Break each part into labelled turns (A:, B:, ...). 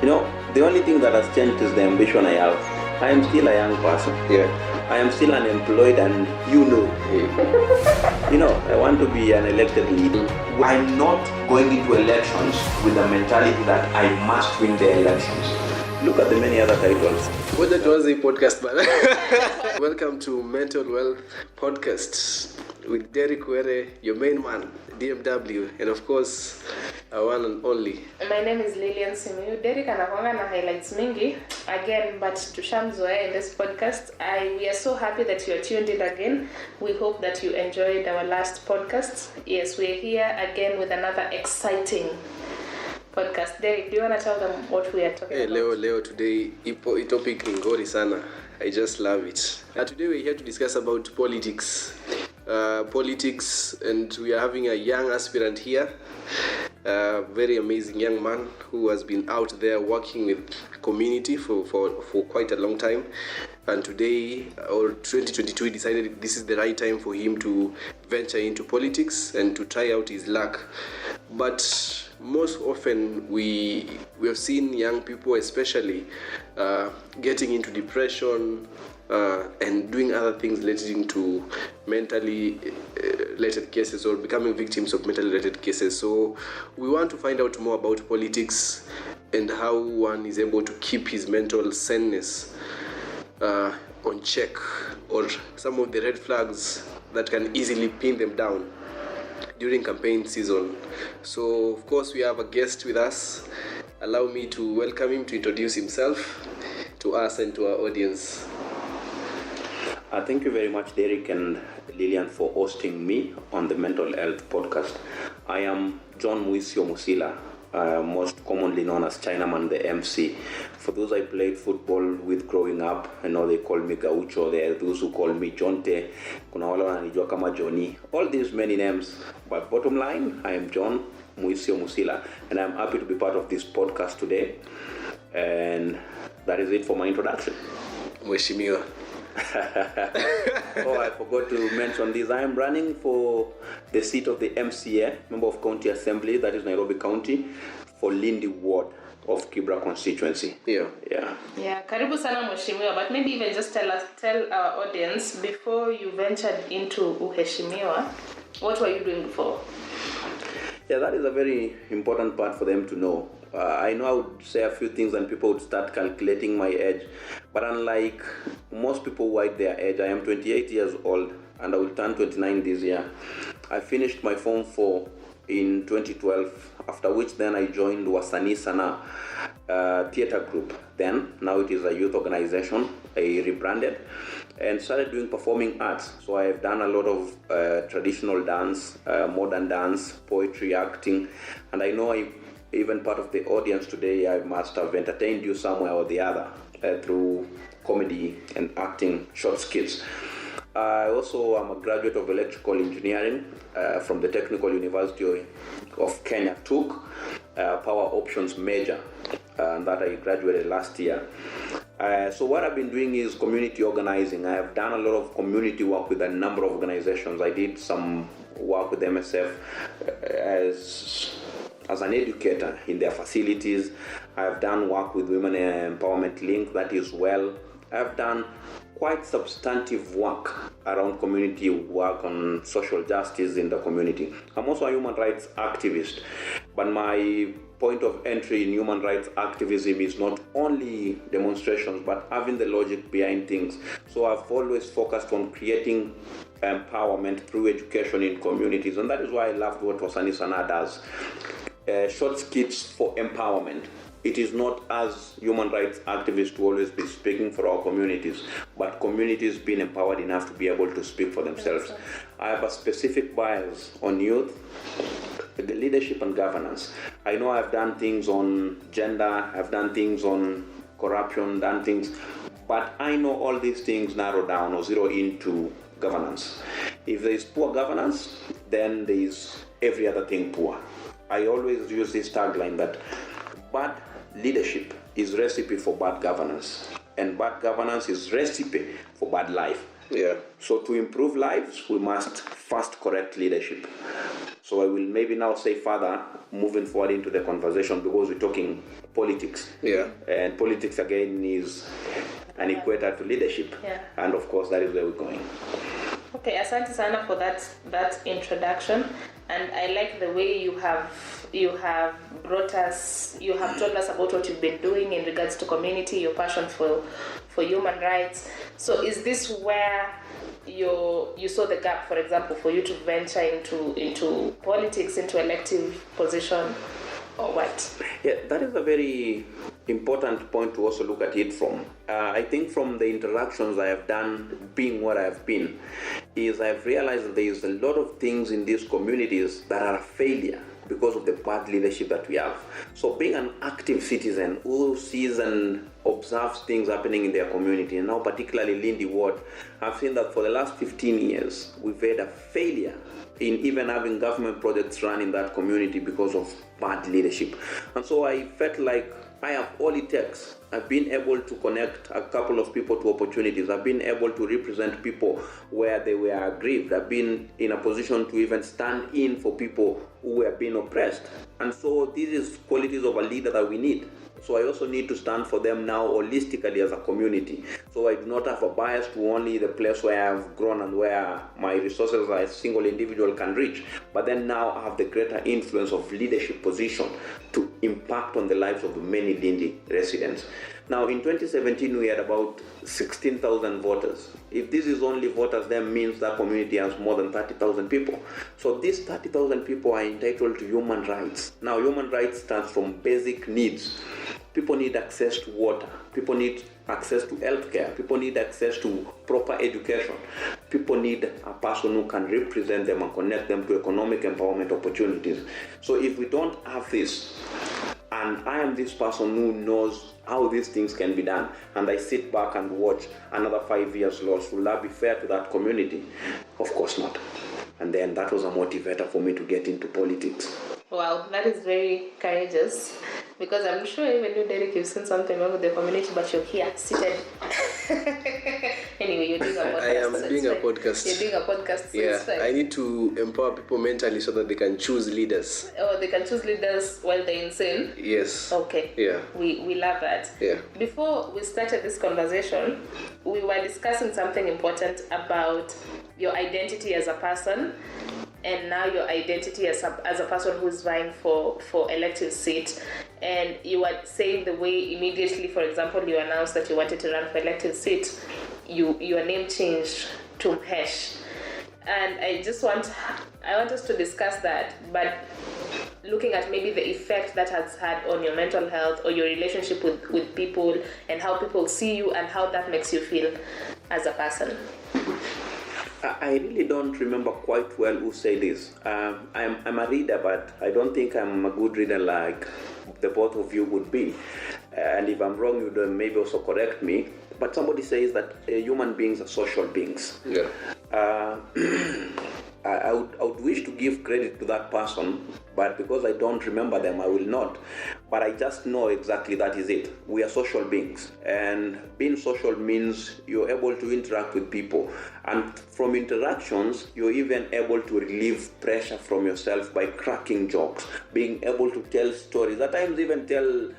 A: The only thing that has changed is the ambition I have. I am still a young person.
B: Yeah.
A: I am still unemployed, and I want to be an elected leader. I'm not going into elections with the mentality that I must win the elections. Look at the many other titles.
B: Well, that was a podcast, man. Welcome to Mental Wealth Podcast with Derek Were, your main man, DMW, and of course, our one and only.
C: My name is Lilian Simiyu. Derek anakwanga na highlights mingi again, but tushamzoea in this podcast. We are so happy that you are tuned in again. We hope that you enjoyed our last podcast. Yes, we are here again with another exciting podcast. Derek, do you want to tell them what we are talking about?
B: Leo, today, topic ngori sana. I just love it. Today we're here to discuss about politics. And we are having a young aspirant here, a very amazing young man who has been out there working with community for quite a long time. And today, or 2022, he decided this is the right time for him to venture into politics and to try out his luck. But most often we have seen young people especially getting into depression and doing other things relating to mentally related cases or becoming victims of mentally related cases. So we want to find out more about politics and how one is able to keep his mental saneness on check, or some of the red flags that can easily pin them down during campaign season. So of course we have a guest with us. Allow me to welcome him to introduce himself to us and to our audience.
A: Thank you very much, Derek and Lilian, for hosting me on the Mental Health Podcast. I am John Muisyo, most commonly known as Chinaman, the MC. For those I played football with growing up, I know they call me Gaucho. There are those who call me Jonte, kuna wale wananijua kama Johnny. All these many names, but bottom line, I am John Muisyo Musila, and I'm happy to be part of this podcast today. And that is it for my introduction.
B: Mheshimiwa.
A: I forgot to mention this. I am running for the seat of the MCA, Member of County Assembly, that is Nairobi County, for Lindi Ward of Kibra constituency.
B: Yeah.
C: Karibu sana mheshimiwa, but maybe even just tell our audience, before you ventured into uheshimiwa, what were you doing before?
A: Yeah, that is a very important part for them to know. I know I would say a few things and people would start calculating my age, but unlike most people who hide their age, I am 28 years old and I will turn 29 this year. I finished my Form 4 in 2012, after which then I joined Wasanii Sana theatre group. Now it is a youth organization, I rebranded, and started doing performing arts. So I have done a lot of traditional dance, modern dance, poetry, acting, and I know even part of the audience today, I must have entertained you somewhere or the other through comedy and acting short skits. I also am a graduate of electrical engineering from the Technical University of Kenya. Took power options major, and that I graduated last year. So what I've been doing is community organizing. I have done a lot of community work with a number of organizations. I did some work with MSF as an educator in their facilities. I have done work with Women Empowerment Link, that is well. I have done quite substantive work around community work on social justice in the community. I'm also a human rights activist, but my point of entry in human rights activism is not only demonstrations, but having the logic behind things. So I've always focused on creating empowerment through education in communities, and that is why I loved what Wasanii Sana does. Short skits for empowerment. It is not as human rights activists to always be speaking for our communities, but communities being empowered enough to be able to speak for themselves. I have a specific bias on youth, the leadership and governance. I know I've done things on gender, I've done things on corruption, done things, but I know all these things narrow down or zero into governance. If there is poor governance, then there is every other thing poor. I always use this tagline that bad leadership is recipe for bad governance, and bad governance is recipe for bad life.
B: Yeah.
A: So to improve lives, we must first correct leadership. So I will maybe now say further, moving forward into the conversation, because we're talking politics.
B: Yeah.
A: And politics again is an equator to leadership.
C: Yeah.
A: And of course that is where we're going.
C: Okay, asante sana for that introduction, and I like the way you have told us about what you've been doing in regards to community, your passion for human rights. So is this where you saw the gap, for example, for you to venture into politics, into elective position, or what?
A: Yeah, that is a very important point to also look at it from. I think from the interactions I have done, being what I have been, is I've realized that there is a lot of things in these communities that are a failure because of the bad leadership that we have. So being an active citizen who sees and observes things happening in their community, and now particularly Lindy Ward, I've seen that for the last 15 years, we've had a failure in even having government projects run in that community because of bad leadership. And so I felt like I have all it takes. I've been able to connect a couple of people to opportunities. I've been able to represent people where they were aggrieved. I've been in a position to even stand in for people who were being oppressed. And so this is qualities of a leader that we need. So I also need to stand for them now holistically as a community. So I do not have a bias to only the place where I've grown and where my resources as a single individual can reach. But then now I have the greater influence of leadership position to impact on the lives of many Lindy residents. Now in 2017 we had about 16,000 voters. If this is only voters, then means that community has more than 30,000 people. So these 30,000 people are entitled to human rights. Now human rights stands from basic needs. People need access to water. People need access to healthcare. People need access to proper education. People need a person who can represent them and connect them to economic empowerment opportunities. So if we don't have this, and I am this person who knows how these things can be done, and I sit back and watch another 5 years lost, will that be fair to that community? Of course not. And then that was a motivator for me to get into politics.
C: Wow, that is very courageous, because I'm sure even you, Derek, you've seen something wrong with the community, but you're here, seated. Anyway, you're doing a podcast.
B: I am doing a podcast.
C: You're doing a podcast. So
B: yeah, I need to empower people mentally so that they can choose leaders.
C: Oh, they can choose leaders while they're insane?
B: Yes.
C: Okay.
B: Yeah.
C: We love that.
B: Yeah.
C: Before we started this conversation, we were discussing something important about your identity as a person, and now your identity as a person who's vying for elective seat. And you were saying the way immediately, for example, you announced that you wanted to run for elective seat, your name changed to Mhesh. And I want us to discuss that, but looking at maybe the effect that has had on your mental health or your relationship with people, and how people see you and how that makes you feel as a person.
A: I really don't remember quite well who said this. I'm a reader, but I don't think I'm a good reader like the both of you would be. And if I'm wrong, you'd maybe also correct me. But somebody says that human beings are social beings.
B: Yeah.
A: I would wish to give credit to that person, but because I don't remember them, I will not. But I just know exactly that is it. We are social beings, and being social means you're able to interact with people. And from interactions, you're even able to relieve pressure from yourself by cracking jokes, being able to tell stories, at times even tell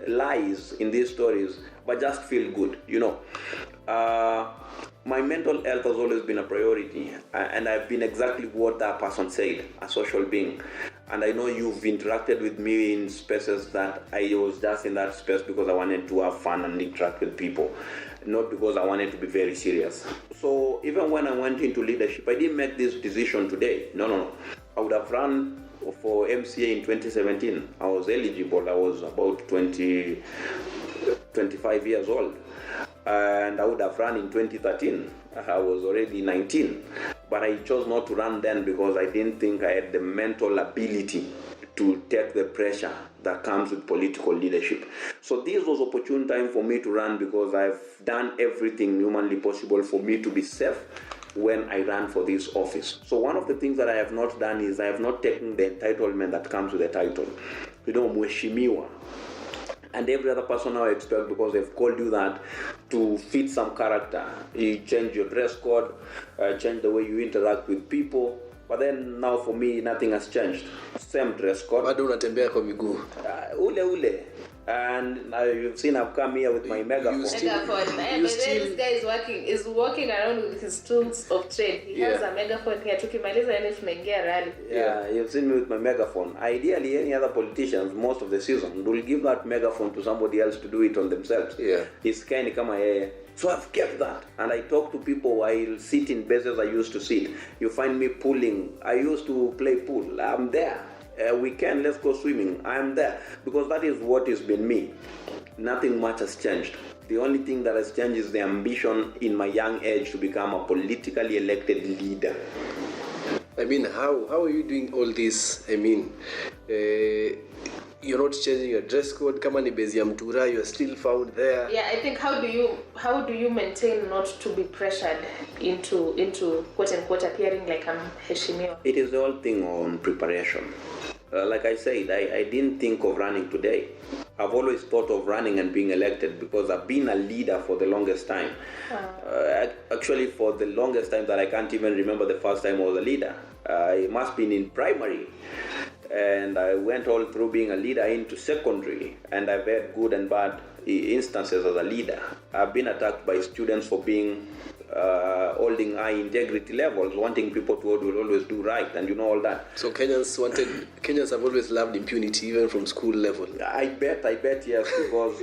A: lies in these stories, but just feel good, My mental health has always been a priority, and I've been exactly what that person said, a social being. And I know you've interacted with me in spaces that I was just in that space because I wanted to have fun and interact with people, not because I wanted to be very serious. So even when I went into leadership, I didn't make this decision today. No. I would have run for MCA in 2017. I was eligible. I was about 25 years old. And I would have run in 2013. I was already 19. But I chose not to run then because I didn't think I had the mental ability to take the pressure that comes with political leadership. So this was opportune time for me to run because I've done everything humanly possible for me to be safe when I ran for this office. So one of the things that I have not done is I have not taken the entitlement that comes with the title. Mheshimiwa. And every other person now expect, because they've called you that, to fit some character. You change your dress code, change the way you interact with people, But then now for me, nothing has changed. Same dress code.
B: Bado unatembea kwa miguu.
A: Ule. And you've seen I've come here with my megaphone.
C: This guy is walking around with his tools of trade. He has a megaphone here. Tukimaliza yani tunaingia rally.
A: Yeah, you've seen me with my megaphone. Ideally, any other politicians, most of the season, will give that megaphone to somebody else to do it on themselves.
B: Yeah.
A: It's kind of kama yeye. So I've kept that. And I talk to people while sit in bases I used to sit. You find me pooling. I used to play pool. I'm there. Weekend, let's go swimming. I'm there. Because that is what has been me. Nothing much has changed. The only thing that has changed is the ambition in my young age to become a politically elected leader.
B: I mean, how are you doing all this? I mean, you're not changing your dress code. Kama ni bezi ya mtura, you're still found there.
C: Yeah, I think how do you maintain not to be pressured into quote unquote appearing like I'm heshimiwa?
A: It is the whole thing on preparation. Like I said, I didn't think of running today. I've always thought of running and being elected because I've been a leader for the longest time. Actually, for the longest time that I can't even remember the first time I was a leader. It must have been in primary. And I went all through being a leader into secondary. And I've had good and bad instances as a leader. I've been attacked by students for being holding high integrity levels, wanting people to always do right, and you know all that.
B: So Kenyans have always loved impunity, even from school level.
A: I bet yes, because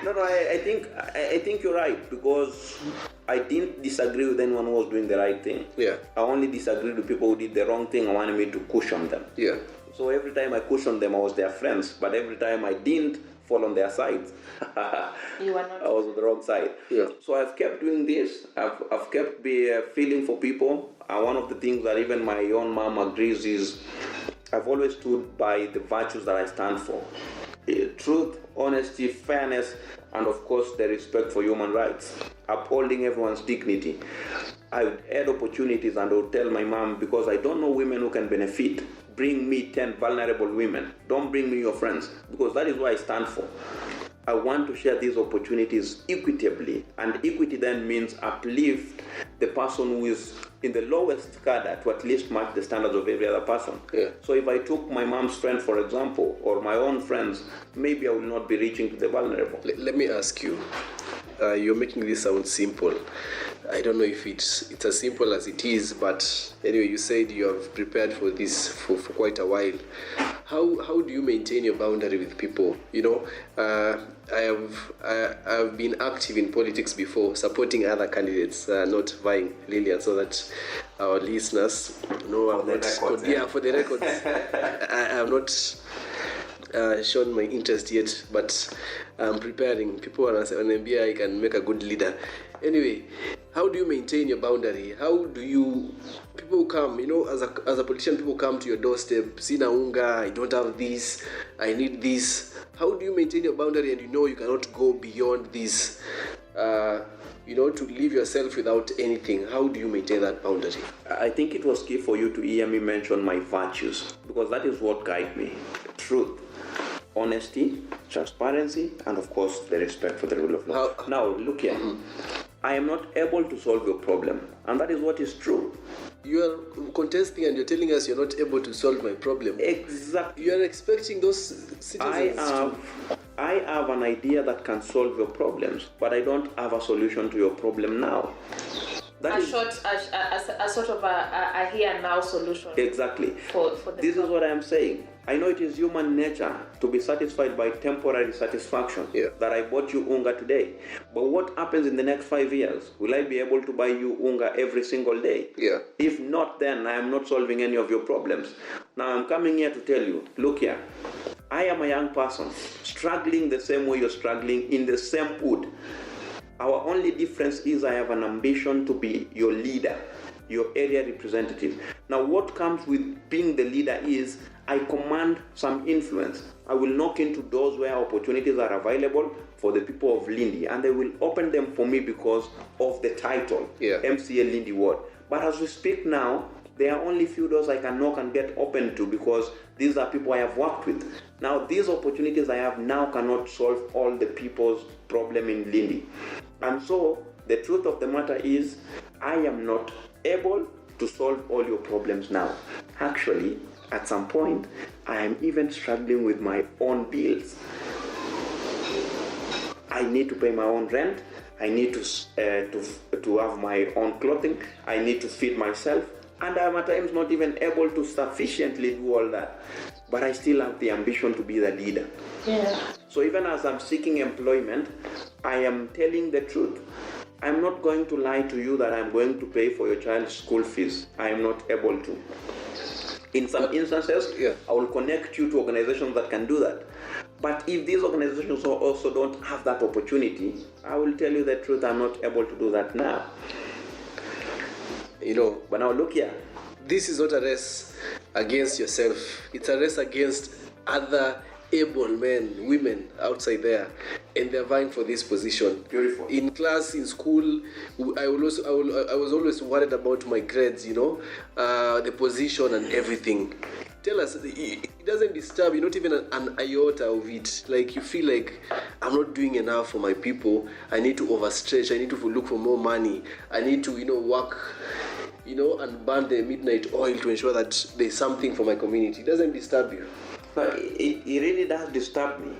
A: no, I think you're right, because I didn't disagree with anyone who was doing the right thing.
B: Yeah.
A: I only disagreed with people who did the wrong thing and wanted me to cushion them.
B: Yeah.
A: So every time I cushioned them, I was their friends, but every time I didn't fall on their sides,
C: you were not.
A: I was on the wrong side.
B: Yeah.
A: So I've kept doing this. I've kept feeling for people. And one of the things that even my own mom agrees is I've always stood by the virtues that I stand for. Truth, honesty, fairness, and of course the respect for human rights. Upholding everyone's dignity. I've had opportunities and I would tell my mom, because I don't know women who can benefit, bring me 10 vulnerable women. Don't bring me your friends, because that is what I stand for. I want to share these opportunities equitably, and equity then means uplift the person who is in the lowest cadre to at least match the standards of every other person.
B: Yeah.
A: So if I took my mom's friend, for example, or my own friends, maybe I will not be reaching to the vulnerable.
B: Let me ask you, you're making this sound simple. I don't know if it's as simple as it is, but anyway, you said you have prepared for this for quite a while. How do you maintain your boundary with people? You know, I've been active in politics before, supporting other candidates, not vying, Lillian, so that our listeners know I'm not. For the records, I have not shown my interest yet, but I'm preparing. People want to say, I can make a good leader. Anyway, how do you maintain your boundary? How do you, people come, you know, as a politician, people come to your doorstep, sina unga, I don't have this, I need this. How do you maintain your boundary and you know you cannot go beyond this, you know, to leave yourself without anything? How do you maintain that boundary?
A: I think it was key for you to hear me mention my virtues, because that is what guide me. Truth, honesty, transparency, and of course the respect for the rule of law. Now look here. I am not able to solve your problem, and that is what is true.
B: You are contesting and you're telling us you're not able to solve my problem.
A: Exactly.
B: You are expecting those citizens
A: I have an idea that can solve your problems, but I don't have a solution to your problem now.
C: A sort of a here and now solution.
A: Exactly.
C: For
A: this is what I am saying. I know it is human nature to be satisfied by temporary satisfaction.
B: Yeah.
A: That I bought you unga today. But what happens in the next 5 years? Will I be able to buy you unga every single day?
B: Yeah.
A: If not, then I am not solving any of your problems. Now I'm coming here to tell you, look here. I am a young person struggling the same way you're struggling in the same wood. Our only difference is I have an ambition to be your leader, your area representative. Now what comes with being the leader is I command some influence. I will knock into doors where opportunities are available for the people of Lindi, and they will open them for me because of the title, MCA Lindi Ward. But as we speak now, there are only few doors I can knock and get open to because these are people I have worked with. Now these opportunities I have now cannot solve all the people's problem in Lindi. And so the truth of the matter is I am not able to solve all your problems now. Actually, at some point, I am even struggling with my own bills. I need to pay my own rent. I need to have my own clothing. I need to feed myself. And I'm at times not even able to sufficiently do all that. But I still have the ambition to be the leader.
C: Yeah.
A: So even as I'm seeking employment, I am telling the truth. I'm not going to lie to you that I'm going to pay for your child's school fees. I am not able to. In some instances, I will connect you to organizations that can do that. But if these organizations also don't have that opportunity, I will tell you the truth, I'm not able to do that now. But now look here.
B: This is not a race against yourself. It's a race against other able men, women outside there, and they're vying for this position.
A: Beautiful.
B: In class, in school, I was always worried about my grades, the position and everything. Tell us, it doesn't disturb you, not even an iota of it. Like you feel like I'm not doing enough for my people. I need to overstretch. I need to look for more money. I need to, work, and burn the midnight oil to ensure that there's something for my community. It doesn't disturb you.
A: But it really does disturb me.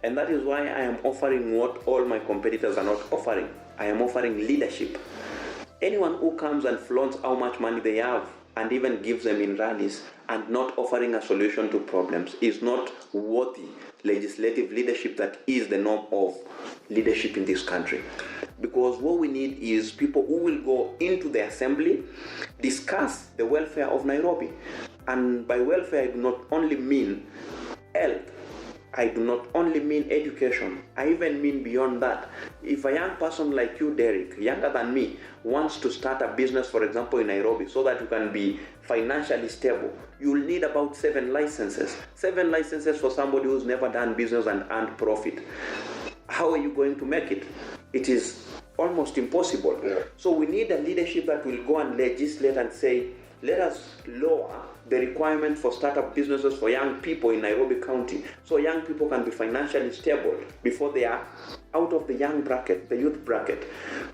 A: And that is why I am offering what all my competitors are not offering. I am offering leadership. Anyone who comes and flaunts how much money they have and even gives them in rallies and not offering a solution to problems is not worthy legislative leadership that is the norm of leadership in this country. Because what we need is people who will go into the assembly, discuss the welfare of Nairobi. And by welfare, I do not only mean health. I do not only mean education. I even mean beyond that. If a young person like you, Derek, younger than me, wants to start a business, for example, in Nairobi, so that you can be financially stable, you'll need about 7 licenses. 7 licenses for somebody who's never done business and earned profit. How are you going to make it? It is almost impossible.
B: Yeah.
A: So we need a leadership that will go and legislate and say, let us lower the requirement for startup businesses for young people in Nairobi County, so young people can be financially stable before they are out of the young bracket, the youth bracket.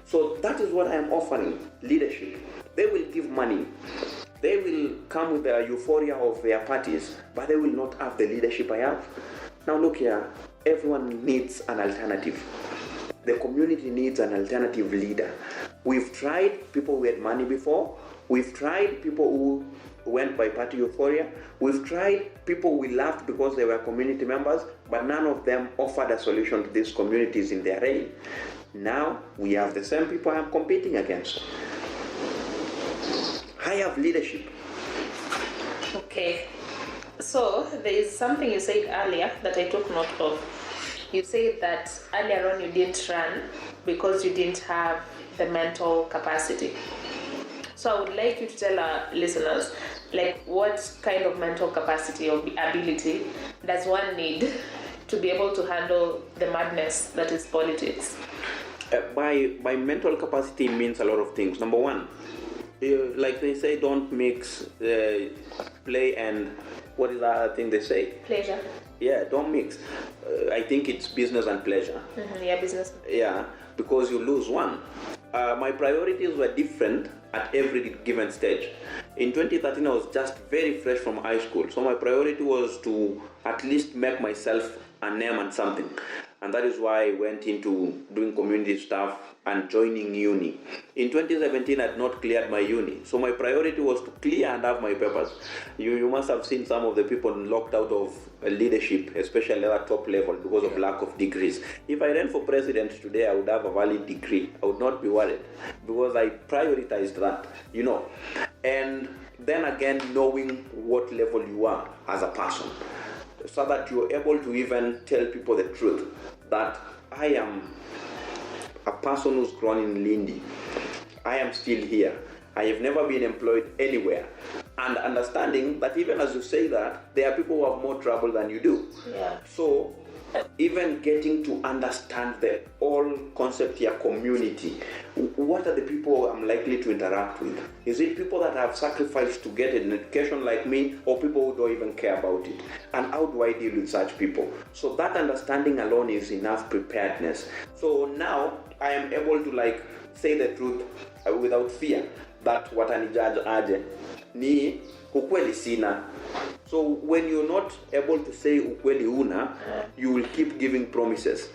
A: So that is what I am offering, leadership. They will give money. They will come with the euphoria of their parties, but they will not have the leadership I have. Now look here, everyone needs an alternative. The community needs an alternative leader. We've tried people who had money before. We've tried people who went by party euphoria. We've tried people we loved because they were community members, but none of them offered a solution to these communities in their reign. Now we have the same people I'm competing against. I have leadership.
C: Okay. So there is something you said earlier that I took note of. You said that earlier on you didn't run because you didn't have the mental capacity. So I would like you to tell our listeners, what kind of mental capacity or ability does one need to be able to handle the madness that is politics?
A: By mental capacity means a lot of things. Number one, like they say, don't mix play and what is the other thing they say?
C: Pleasure.
A: Yeah, don't mix. I think it's business and pleasure.
C: Mm-hmm, yeah, business.
A: Yeah, because you lose one. My priorities were different at every given stage. In 2013, I was just very fresh from high school. So my priority was to at least make myself a name and something. And that is why I went into doing community stuff and joining uni. In 2017, I had not cleared my uni. So my priority was to clear and have my papers. You must have seen some of the people locked out of leadership, especially at the top level, because of lack of degrees. If I ran for president today, I would have a valid degree. I would not be worried because I prioritized that, And then again, knowing what level you are as a person, so that you're able to even tell people the truth, that I am a person who's grown in Lindi. I am still here. I have never been employed anywhere. And understanding that even as you say that, there are people who have more trouble than you do.
C: Yeah.
A: So even getting to understand the whole concept here, community. What are the people I'm likely to interact with? Is it people that have sacrificed to get an education like me, or people who don't even care about it? And how do I deal with such people? So that understanding alone is enough preparedness. So now I am able to say the truth without fear. that watanijudge aje, ni ukweli sina. So when you're not able to say ukweli una, you will keep giving promises.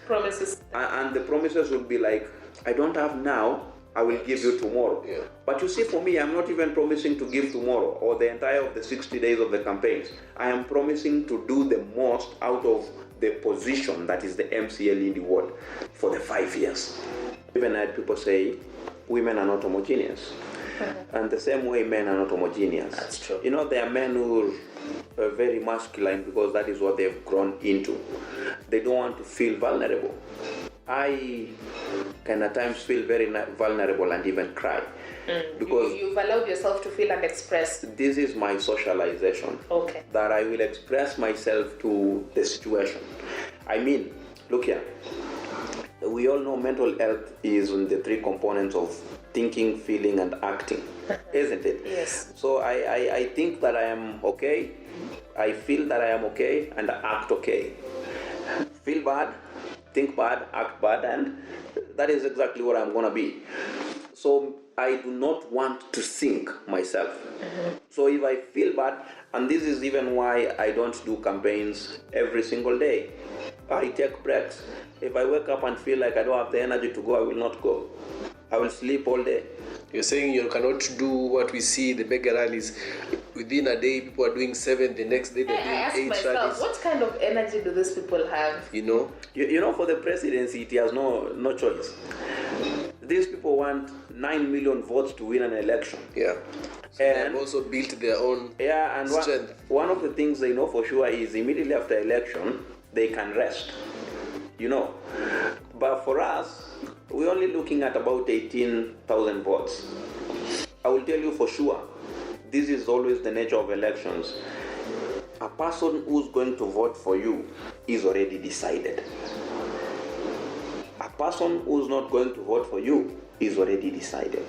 A: And the promises will be like, I don't have now, I will give you tomorrow.
B: Yeah.
A: But you see, for me, I'm not even promising to give tomorrow or the entire of the 60 days of the campaigns. I am promising to do the most out of the position that is the MCL in the world for the 5 years. Even I had people say, women are not homogeneous. And the same way men are not homogeneous.
C: That's true.
A: You know, there are men who are very masculine because that is what they've grown into. They don't want to feel vulnerable. I can at times feel very vulnerable and even cry. Because
C: you've allowed yourself to feel and express.
A: This is my socialization.
C: Okay.
A: That I will express myself to the situation. I mean, look here. We all know mental health is in the three components of thinking, feeling, and acting, isn't it?
C: Yes.
A: So I think that I am okay, I feel that I am okay, and I act okay. Feel bad, think bad, act bad, and that is exactly what I'm gonna be. So I do not want to sink myself. So if I feel bad, and this is even why I don't do campaigns every single day. I take breaks. If I wake up and feel like I don't have the energy to go, I will not go. I will sleep all day.
B: You're saying you cannot do what we see, the mega rallies. Within a day, people are doing 7, the next day they're doing 8 rallies.
C: What kind of energy do these people have?
B: You know?
A: You know, for the presidency, it has no choice. These people want 9 million votes to win an election.
B: Yeah. So and they've also built their own strength.
A: One of the things they know for sure is immediately after election, they can rest. You know. But for us, we're only looking at about 18,000 votes. I will tell you for sure, this is always the nature of elections. A person who's going to vote for you is already decided. A person who's not going to vote for you is already decided.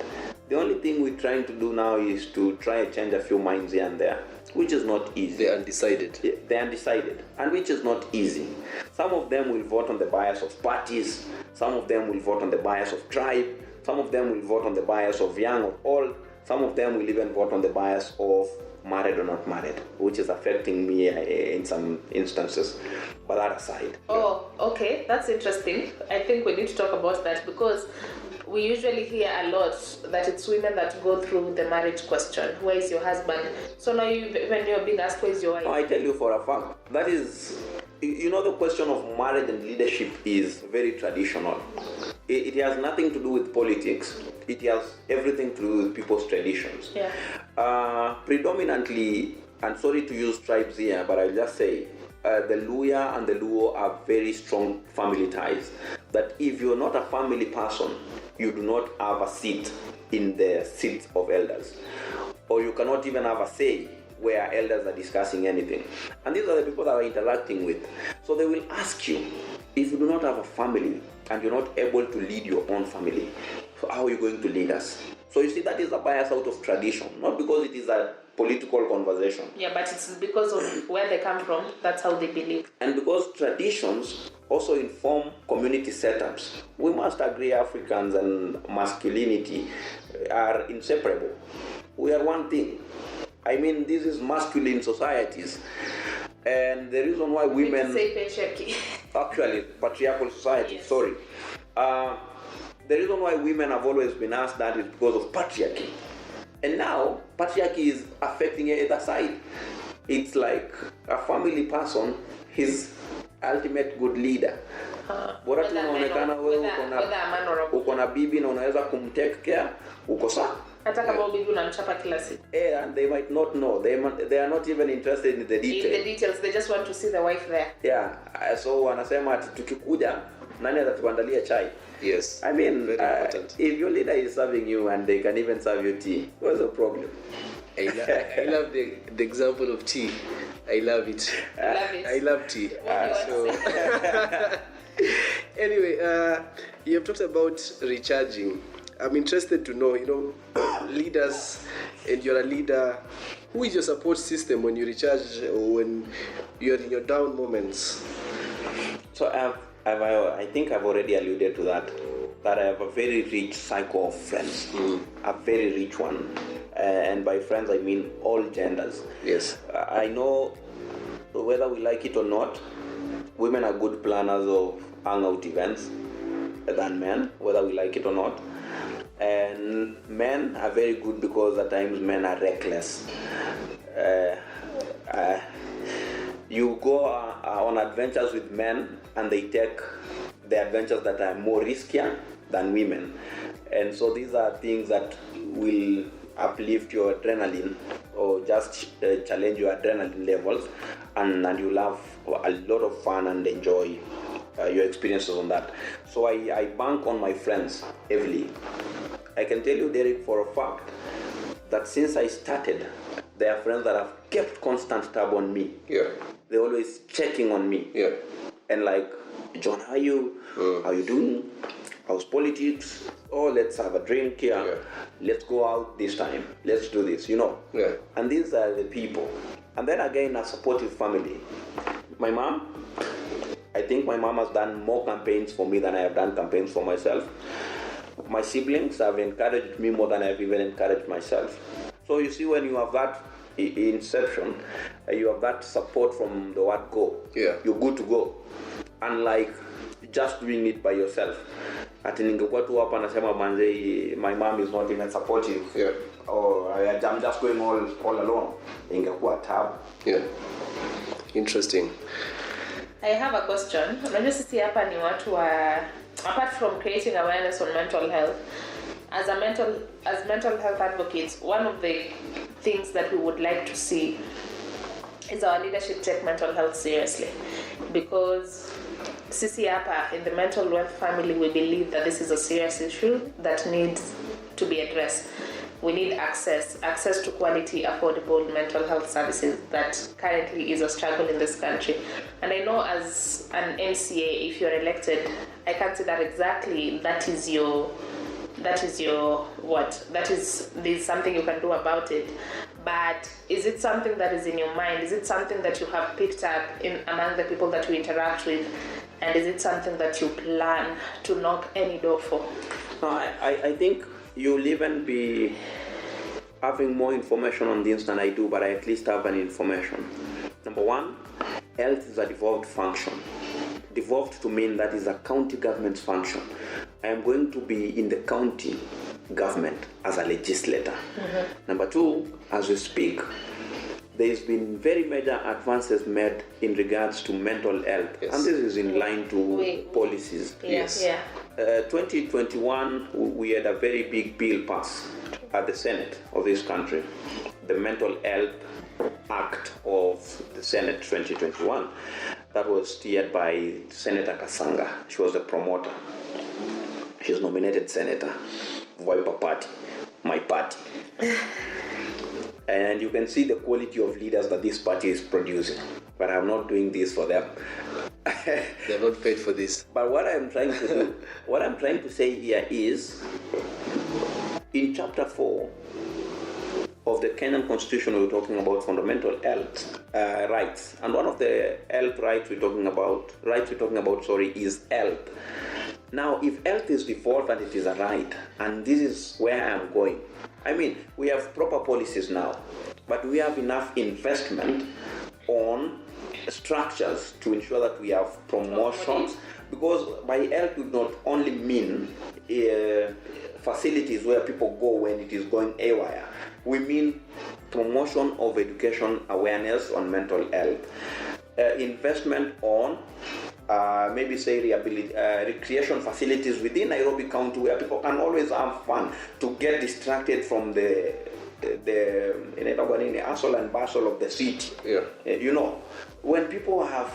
A: The only thing we're trying to do now is to try and change a few minds here and there, which is not easy.
B: They're undecided.
A: Yeah, they're undecided, and which is not easy. Some of them will vote on the bias of parties, some of them will vote on the bias of tribe, some of them will vote on the bias of young or old, some of them will even vote on the bias of married or not married, which is affecting me in some instances. But that aside.
C: Oh, okay, that's interesting. I think we need to talk about that because we usually hear a lot that it's women that go through the marriage question. Where is your husband? So now when you're being asked, where is your wife?
A: No, I tell you for a fact, that is, you know, the question of marriage and leadership is very traditional. It has nothing to do with politics. It has everything to do with people's traditions.
C: Yeah.
A: Predominantly, and sorry to use tribes here, but I'll just say, the Luya and the Luo are very strong family ties. That if you're not a family person, you do not have a seat in the seat of elders. Or you cannot even have a say where elders are discussing anything. And these are the people that are interacting with. So they will ask you, if you do not have a family and you're not able to lead your own family, so how are you going to lead us? So you see, that is a bias out of tradition, not because it is a political conversation.
C: Yeah, but it's because of where they come from, that's how they believe.
A: And because traditions also inform community setups. We must agree Africans and masculinity are inseparable. We are one thing. I mean, this is masculine societies. And the reason why women...
C: say patriarchy.
A: Actually, patriarchal society,
C: yes.
A: Sorry. The reason why women have always been asked that is because of patriarchy. And now, patriarchy is affecting either side. It's like a family person, his ultimate good leader. Bora tu unaonekana wewe uko na bibi na unaweza kumtake care, uko sawa.
C: Hata kama bibi unamchapa kila siku.
A: And they might not know. They are not even interested in the details.
C: In the details, they just want to see the wife there.
A: Yeah. So wanasema ati tukikuja nani atatuandalia chai?
B: Yes.
A: I mean,
B: if
A: your leader is serving you and they can even serve you tea, what's the problem?
B: I love the example of tea. I love it. I love tea. Anyway, you have talked about recharging. I'm interested to know, leaders, and you're a leader, who is your support system when you recharge or when you're in your down moments?
A: So I think I've already alluded to that. that I have a very rich cycle of friends, a very rich one. And by friends, I mean all genders.
B: Yes.
A: I know whether we like it or not, women are good planners of hangout events than men, whether we like it or not. And men are very good because at times men are reckless. You go on adventures with men and they take the adventures that are more riskier than women. And so these are things that will uplift your adrenaline or just challenge your adrenaline levels, and you'll have a lot of fun and enjoy your experiences on that. So I bank on my friends heavily. I can tell you, Derek, for a fact that since I started, there are friends that have kept constant tab on me.
B: Yeah.
A: They're always checking on me.
B: Yeah.
A: And like, John, how are you? How you doing? How's politics? Oh, let's have a drink here.
B: Yeah.
A: Let's go out this time. Let's do this,
B: Yeah.
A: And these are the people. And then again, a supportive family. My mom, I think my mom has done more campaigns for me than I have done campaigns for myself. My siblings have encouraged me more than I've even encouraged myself. So you see, when you have that inception, you have that support from the word go.
B: Yeah.
A: You're good to go. Unlike just doing it by yourself. Ati ningekuwa tu hapa nasema manze, my mom is not even supportive.
B: Yeah.
A: Or I'm just going all alone. Ingekuwa tab.
B: Yeah. Interesting.
C: I have a question. Unajua sisi hapa ni watu wa, apart from creating awareness on mental health, as mental health advocates, one of the things that we would like to see is our leadership take mental health seriously, because sisi hapa in the mental wealth family, we believe that this is a serious issue that needs to be addressed. We need access to quality, affordable mental health services that currently is a struggle in this country. And I know as an MCA, if you're elected, I can't say that exactly there's something you can do about it. But is it something that is in your mind? Is it something that you have picked up among the people that you interact with? And is it something that you plan to knock any door for?
A: No, I think you'll even be having more information on this than I do, but I at least have an information. Number one, health is a devolved function. Devolved to mean that is a county government's function. I am going to be in the county government as a legislator. Number two, as we speak, there's been very major advances made in regards to mental health,
B: Yes.
A: and this is in line to policies.
B: Yes.
C: Yeah.
A: 2021, we had a very big bill passed at the Senate of this country, the Mental Health Act of the Senate 2021, that was steered by Senator Kasanga. She was the promoter. She's nominated senator, Viper Party, my party. And you can see the quality of leaders that this party is producing. But I'm not doing this for them.
B: They're not paid for this.
A: But what I'm trying to do, what I'm trying to say here is, in chapter 4 of the Kenyan Constitution, we're talking about fundamental health rights. And one of the health rights we're talking about, is health. Now, if health is default and it is a right, and this is where I'm going. I mean, we have proper policies now, but we have enough investment on structures to ensure that we have promotions, because by health would not only mean facilities where people go when it is going haywire. We mean promotion of education awareness on mental health, investment on maybe say recreation facilities within Nairobi County where people can always have fun to get distracted from the hustle and bustle of the city.
B: Yeah.
A: When people have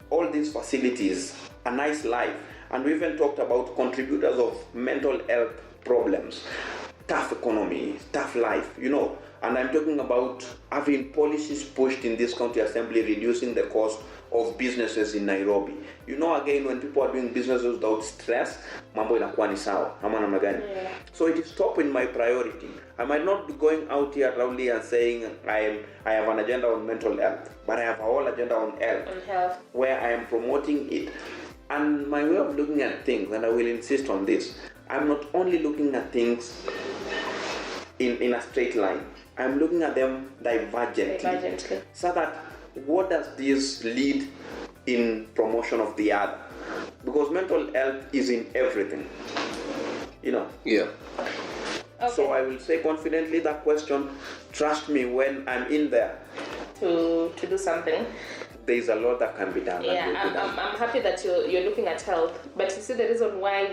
A: all these facilities, a nice life, and we even talked about contributors of mental health problems, tough economy, tough life, and I'm talking about having policies pushed in this county assembly, reducing the cost of businesses in Nairobi. Again, when people are doing businesses without stress, mambo inakuwa ni sawa.
C: Yeah.
A: So it is top in my priority. I might not be going out here loudly and saying I have an agenda on mental health, but I have a whole agenda on health.
C: On health.
A: Where I am promoting it. And my way of looking at things, and I will insist on this, I'm not only looking at things in a straight line. I'm looking at them divergently. So that what does this lead in promotion of the other? Because mental health is in everything.
B: Yeah.
C: Okay.
A: So I will say confidently that question, trust me when I'm in there.
C: To do something.
A: There's a lot that can be done.
C: Yeah, I'm happy that you're looking at health. But you see, the reason why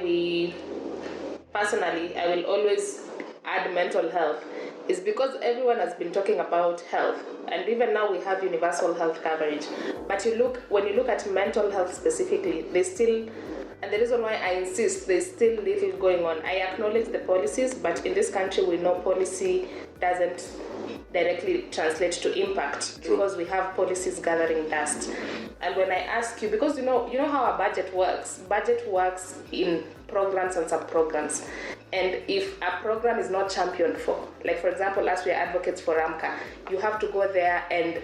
C: personally, I will always add mental health is because everyone has been talking about health, and even now we have universal health coverage. But when you look at mental health specifically, and the reason why I insist, there's still little going on. I acknowledge the policies, but in this country we know policy doesn't directly translate to impact.
A: True.
C: Because we have policies gathering dust. And when I ask you, because you know how a budget works in programs and sub-programs. And if a program is not championed for, like for example, as we are advocates for RAMCA, you have to go there and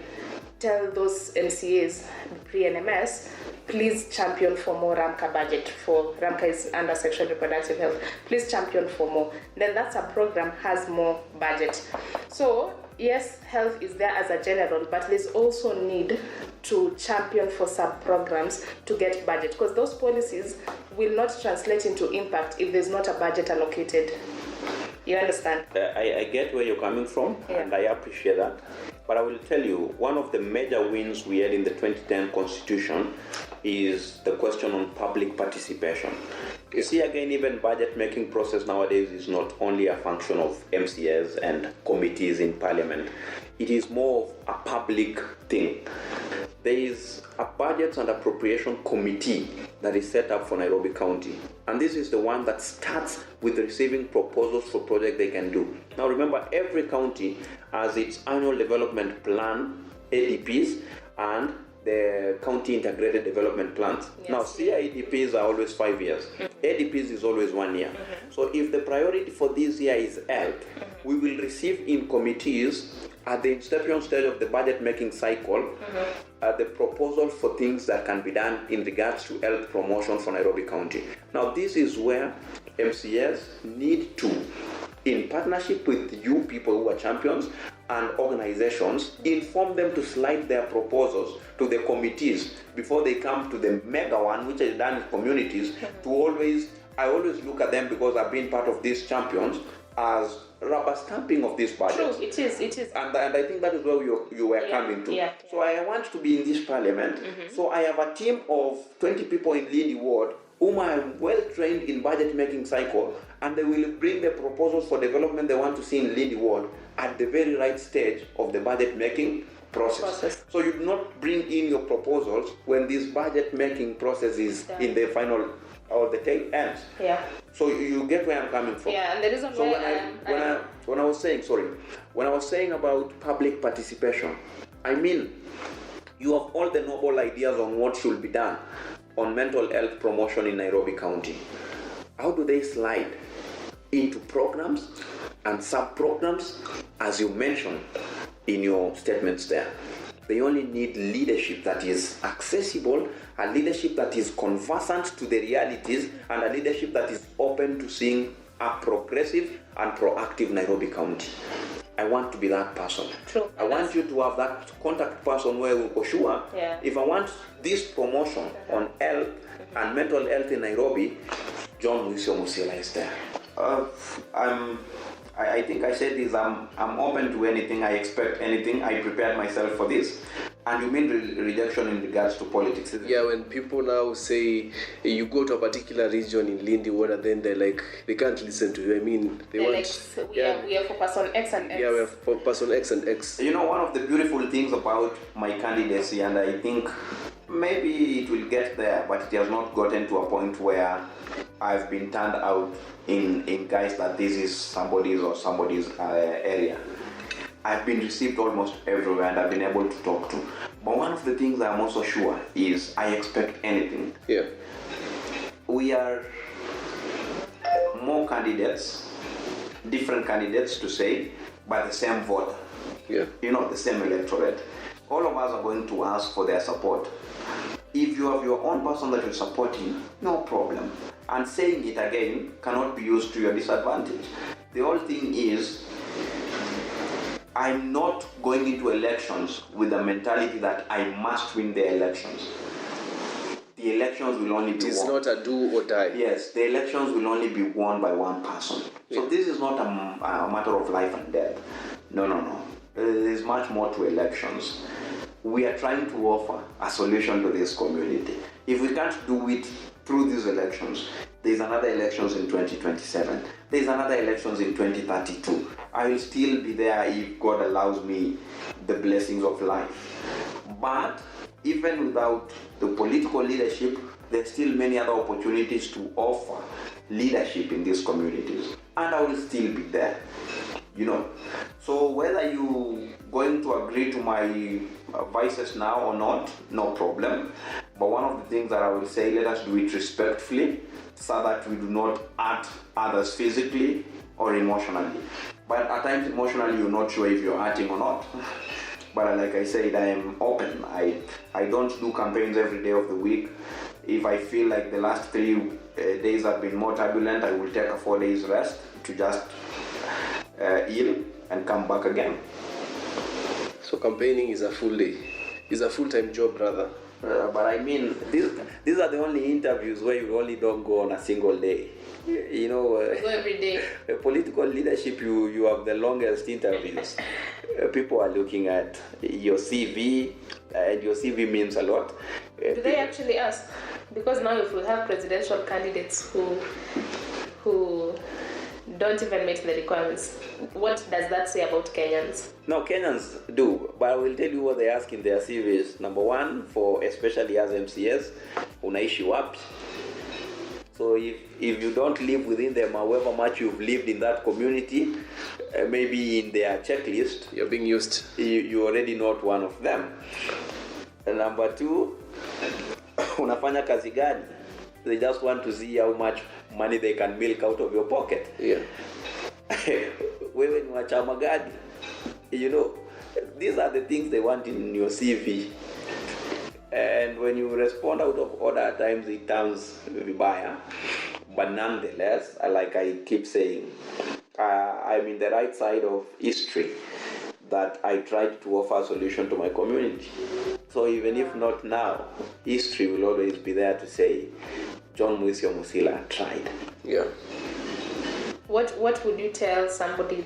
C: tell those MCAs, pre-NMS, please champion for more RAMCA budget. For RAMCA is under sexual reproductive health. Please champion for more. Then that sub-program has more budget. So yes, health is there as a general, but there's also need to champion for sub-programs to get budget, because those policies will not translate into impact if there's not a budget allocated. You understand?
A: I get where you're coming from, and I appreciate that. But I will tell you, one of the major wins we had in the 2010 Constitution is the question on public participation. You see, again, even budget making process nowadays is not only a function of MCAs and committees in Parliament. It is more of a public thing. There is a Budgets and Appropriation Committee that is set up for Nairobi County. And this is the one that starts with receiving proposals for projects they can do. Now remember, every county has its annual development plan, ADPs, and the county integrated development plans. Yes. Now CIDPs are always 5 years. ADPs is always 1 year. So if the priority for this year is health, we will receive in committees at the inception stage of the budget making cycle the proposal for things that can be done in regards to health promotion for Nairobi County. Now this is where MCAs need to, in partnership with you people who are champions and organizations, inform them to slide their proposals to the committees before they come to the mega one, which is done in communities. I always look at them, because I've been part of these champions, as rubber stamping of this budget.
C: True, it is.
A: And I think that is where you were coming to.
C: Yeah.
A: So I want to be in this parliament. So I have a team of 20 people in Lindy Ward whom I am well trained in budget making cycle, and they will bring the proposals for development they want to see in Lindy Ward at the very right stage of the budget making process. So you do not bring in your proposals when this budget making process is in the final or the tail ends. Yeah. So you get where I'm coming from.
C: Yeah, and the reason why
A: when I was saying about public participation, I mean, you have all the noble ideas on what should be done on mental health promotion in Nairobi County. How do they slide into programs and sub-programs, as you mentioned in your statements there? They only need leadership that is accessible, a leadership that is conversant to the realities, and a leadership that is open to seeing a progressive and proactive Nairobi County. I want to be that person.
C: True.
A: I want you to have that contact person where we'll go, sure, if I want this promotion on health and mental health in Nairobi, John Muisyo is there. I think I said this, I'm open to anything, I expect anything, I prepared myself for this. And you mean rejection in regards to politics, isn't it?
B: Yeah, when people now say you go to a particular region in Lindy Water, then they're like, they can't listen to you. I mean, they want...
C: Like, we are for person X and X.
B: Yeah, we are for person X and X.
A: You know, one of the beautiful things about my candidacy, and I think maybe it will get there, but it has not gotten to a point where I've been turned out in guys that this is somebody's area. I've been received almost everywhere and I've been able to talk to. But one of the things I'm also sure is I expect anything.
B: Yeah.
A: We are more candidates, different candidates to say, but the same voter.
B: Yeah.
A: You know, the same electorate. All of us are going to ask for their support. if you have your own person that you're supporting, no problem. And saying it again cannot be used to your disadvantage. The whole thing is, I'm not going into elections with the mentality that I must win the elections. The elections will only be won.
B: It is not a do or die.
A: Yes, the elections will only be won by one person. So this is not a matter of life and death. No. There is much more to elections. We are trying to offer a solution to this community. If we can't do it through these elections, there's another elections in 2027. There's another elections in 2032. I will still be there if God allows me the blessings of life. But even without the political leadership, there's still many other opportunities to offer leadership in these communities. And I will still be there. So whether you going to agree to my advices now or not, no problem. But one of the things that I will say, let us do it respectfully so that we do not hurt others physically or emotionally. But at times emotionally you're not sure if you're hurting or not. But like I said, I am open. I don't do campaigns every day of the week. If I feel like the last 3 days have been more turbulent, I will take a 4 days rest to just heal and come back again.
B: So campaigning is a full day. It's a full-time job, brother.
A: But I mean, these are the only interviews where you only don't go on a single day.
C: Go every day.
A: Political leadership, you have the longest interviews. People are looking at your CV, and your CV means a lot.
C: Do they actually ask? Because now if we have presidential candidates who don't even meet the requirements, what does that say about Kenyans?
A: No, Kenyans do, but I will tell you what they ask in their CVs. Number one, for especially as MCS, unaishi wapi? So if you don't live within them, however much you've lived in that community, maybe in their checklist,
B: you're being used.
A: You're already not one of them. And number two, unafanya kazi gani? They just want to see how much money they can milk out of your pocket.
B: Yeah.
A: Wewe ni wa chama gani? These are the things they want in your CV. And when you respond out of order, at times it turns vibaya. But nonetheless, like I keep saying, I'm in the right side of history, that I tried to offer a solution to my community. So even if not now, history will always be there to say, John Muisyo Musila tried.
B: Yeah.
C: What would you tell somebody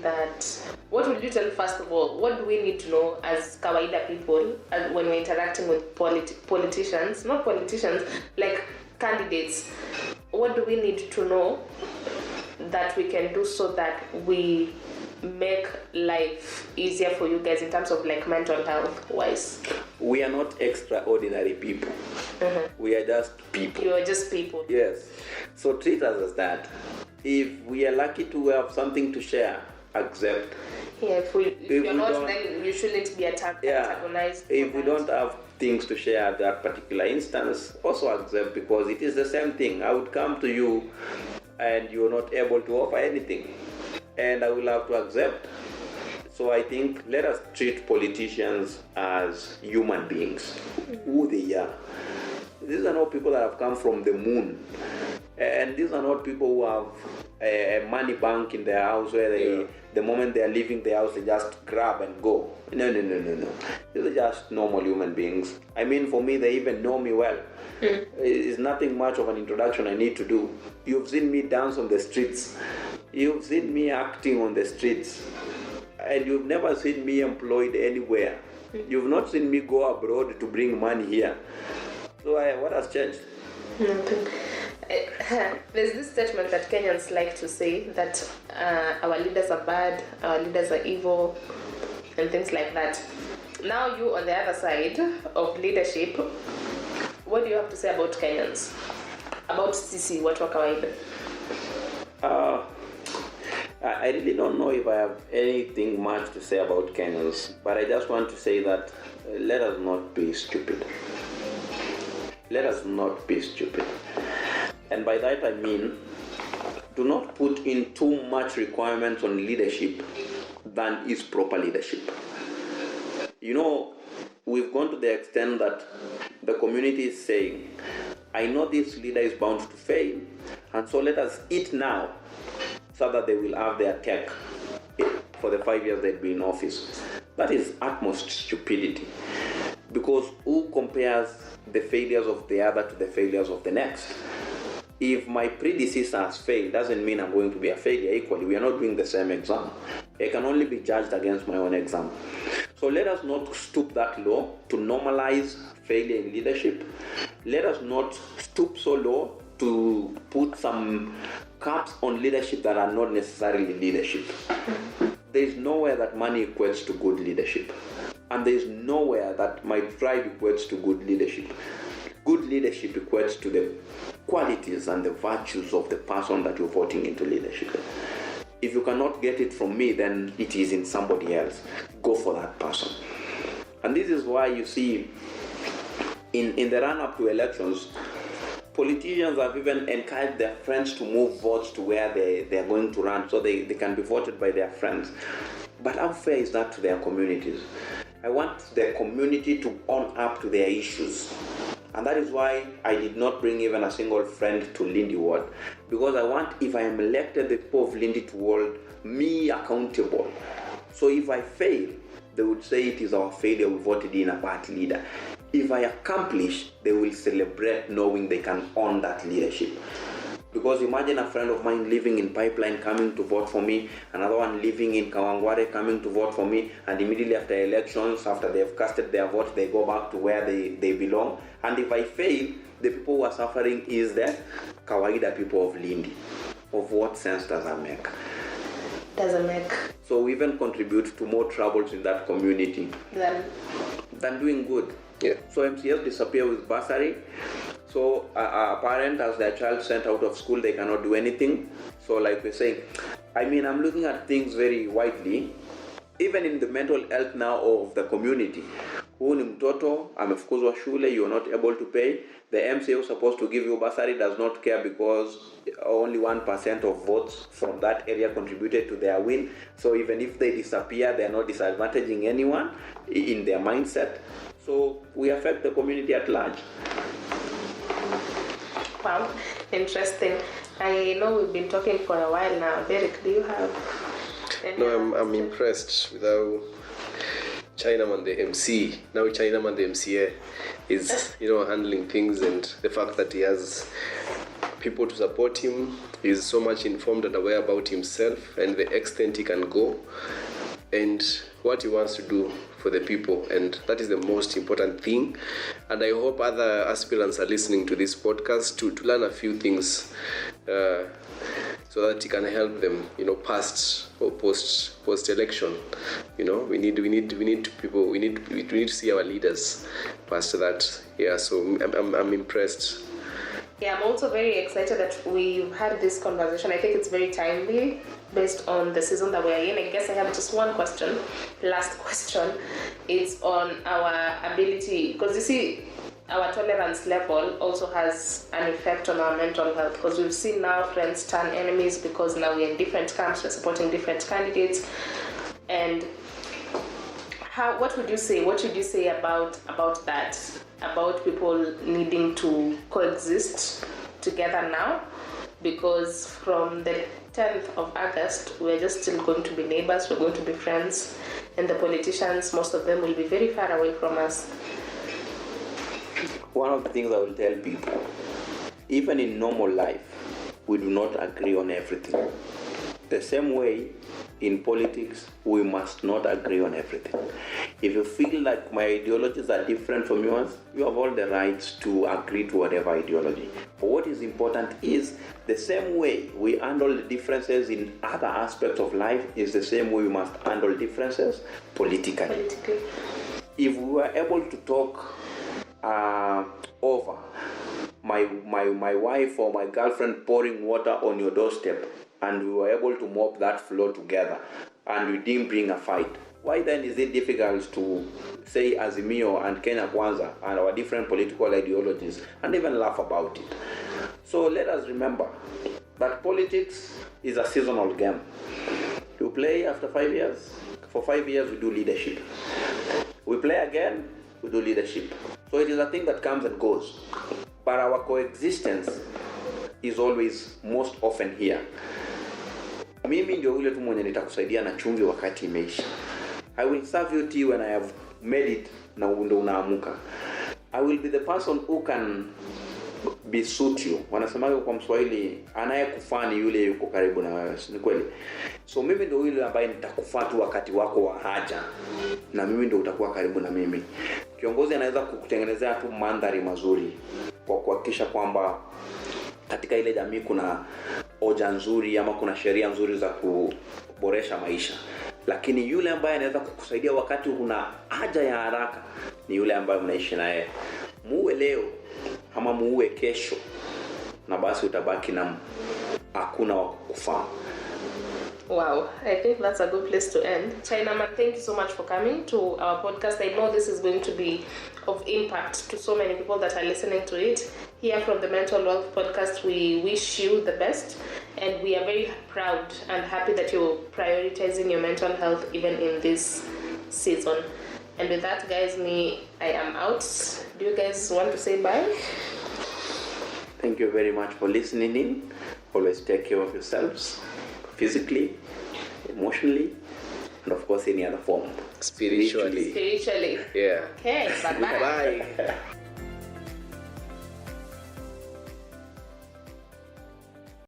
C: what would you tell first of all, what do we need to know as kawaida people when we're interacting with politicians, not politicians, like candidates? What do we need to know that we can do so that we make life easier for you guys in terms of like mental health wise?
A: We are not extraordinary people. Mm-hmm. We are just people.
C: You are just people.
A: Yes. So treat us as that. If we are lucky to have something to share, accept.
C: Yeah, if you're not, then you shouldn't be antagonized.
A: If we don't have things to share at that particular instance, also accept, because it is the same thing. I would come to you and you're not able to offer anything, and I will have to accept. So I think let us treat politicians as human beings, who they are. These are not people that have come from the moon. And these are not people who have a money bank in their house where the moment they are leaving the house, they just grab and go. No. These are just normal human beings. I mean, for me, they even know me well. It's nothing much of an introduction I need to do. You've seen me dance on the streets. You've seen me acting on the streets. And you've never seen me employed anywhere. You've not seen me go abroad to bring money here. So what has changed?
C: Nothing. There's this statement that Kenyans like to say that our leaders are bad, our leaders are evil, and things like that. Now you on the other side of leadership, what do you have to say about Kenyans? About CC, watu wa kawaida?
A: I really don't know if I have anything much to say about Kenyans, but I just want to say that let us not be stupid. Let us not be stupid. And by that I mean, do not put in too much requirements on leadership than is proper leadership. We've gone to the extent that the community is saying, I know this leader is bound to fail, and so let us eat now so that they will have their tech for the 5 years they'll be in office. That is utmost stupidity. Because who compares the failures of the other to the failures of the next? If my predecessor has failed, doesn't mean I'm going to be a failure equally. We are not doing the same exam. I can only be judged against my own exam. So let us not stoop that low to normalize failure in leadership. Let us not stoop so low to put some caps on leadership that are not necessarily leadership. There is nowhere that money equates to good leadership. And there is nowhere that my tribe equates to good leadership. Good leadership equates to the qualities and the virtues of the person that you're voting into leadership. If you cannot get it from me, then it is in somebody else. Go for that person. And this is why you see in the run-up to elections, politicians have even encouraged their friends to move votes to where they are going to run so they can be voted by their friends. But how fair is that to their communities? I want the community to own up to their issues. And that is why I did not bring even a single friend to Lindy Ward. Because I want, if I am elected, the people of Lindy to hold me accountable. So if I fail, they would say it is our failure, we voted in a bad leader. If I accomplish, they will celebrate knowing they can own that leadership. Because imagine a friend of mine living in Pipeline coming to vote for me, another one living in Kawangware coming to vote for me, and immediately after elections, after they've casted their vote, they go back to where they belong. And if I fail, the people who are suffering is the Kawaida people of Lindy. Of what sense does that make?
C: Doesn't make.
A: So we even contribute to more troubles in that community than doing good.
B: Yeah.
A: So MCS disappear with bursary. So a parent, as their child sent out of school, they cannot do anything. So like we're saying, I'm looking at things very widely, even in the mental health now of the community. Huu ni mtoto, amefukuzwa shule, you're not able to pay. The MCA who's supposed to give you bursary does not care because only 1% of votes from that area contributed to their win. So even if they disappear, they're not disadvantaging anyone in their mindset. So we affect the community at large.
C: Wow, interesting. I know we've been talking for a while now. Derek, do you have any?
B: No, I'm impressed with how Chinaman the MC, now Chinaman the MCA is, handling things, and the fact that he has people to support him. He's so much informed and aware about himself and the extent he can go and what he wants to do for the people, and that is the most important thing. And I hope other aspirants are listening to this podcast to learn a few things so that you can help them, past or post election. We need people. We need to see our leaders past that. Yeah, so I'm impressed.
C: Yeah, I'm also very excited that we've had this conversation. I think it's very timely based on the season that we're in. I guess I have just one question, last question. It's on our ability, because you see, our tolerance level also has an effect on our mental health, because we've seen now friends turn enemies because now we're in different camps, we're supporting different candidates. And what would you say about that, about people needing to coexist together now? Because from the 10th of August, we're just still going to be neighbors, we're going to be friends, and the politicians, most of them will be very far away from us.
A: One of the things I will tell people, even in normal life, we do not agree on everything. The same way, in politics, we must not agree on everything. If you feel like my ideologies are different from yours, you have all the rights to agree to whatever ideology. But what is important is the same way we handle the differences in other aspects of life is the same way we must handle differences politically. If we were able to talk over my wife or my girlfriend pouring water on your doorstep, and we were able to mop that floor together, and we didn't bring a fight, why then is it difficult to say Azimio and Kenya Kwanza and our different political ideologies and even laugh about it? So let us remember that politics is a seasonal game. You play after 5 years. For 5 years we do leadership. We play again, we do leadership. So it is a thing that comes and goes. But our coexistence is always most often here. Mimi ndio yule tu mwenye nitakusaidia na chumvi wakati imeisha. I will serve you tea when I have made it na ndo unaamuka. I will be the person who can besuit you. Wanasemaga kwa Mswahili, anayekufaa ni yule yuko karibu na wewe. Ni kweli. So mimi ndio yule ambaye nitakufaa tu wakati wako wa haja, na mimi ndio utakuwa karibu na mimi. Kiongozi anaweza kukutengenezea tu mandhari mazuri kwa kuhakikisha kwamba katika ile jamii kuna hoja nzuri ama kuna sheria nzuri za kuboresha maisha. Lakini yule ambaye anaweza kukusaidia wakati una haja ya haraka ni yule ambaye mnaishi naye. Muue leo ama muue kesho, na basi utabaki na hakuna wa kukufaa.
C: Wow, I think that's a good place to end. Chinaman, thank you so much for coming to our podcast. I know this is going to be of impact to so many people that are listening to it. Here from the Mental Wealth Podcast, we wish you the best, and we are very proud and happy that you're prioritizing your mental health even in this season. And with that, guys, I am out. Do you guys want to say bye?
A: Thank you very much for listening in. Always take care of yourselves, physically, emotionally, and of course any other form.
B: Spiritually.
C: Spiritually.
B: Yeah.
C: Okay, bye-bye.
B: Bye.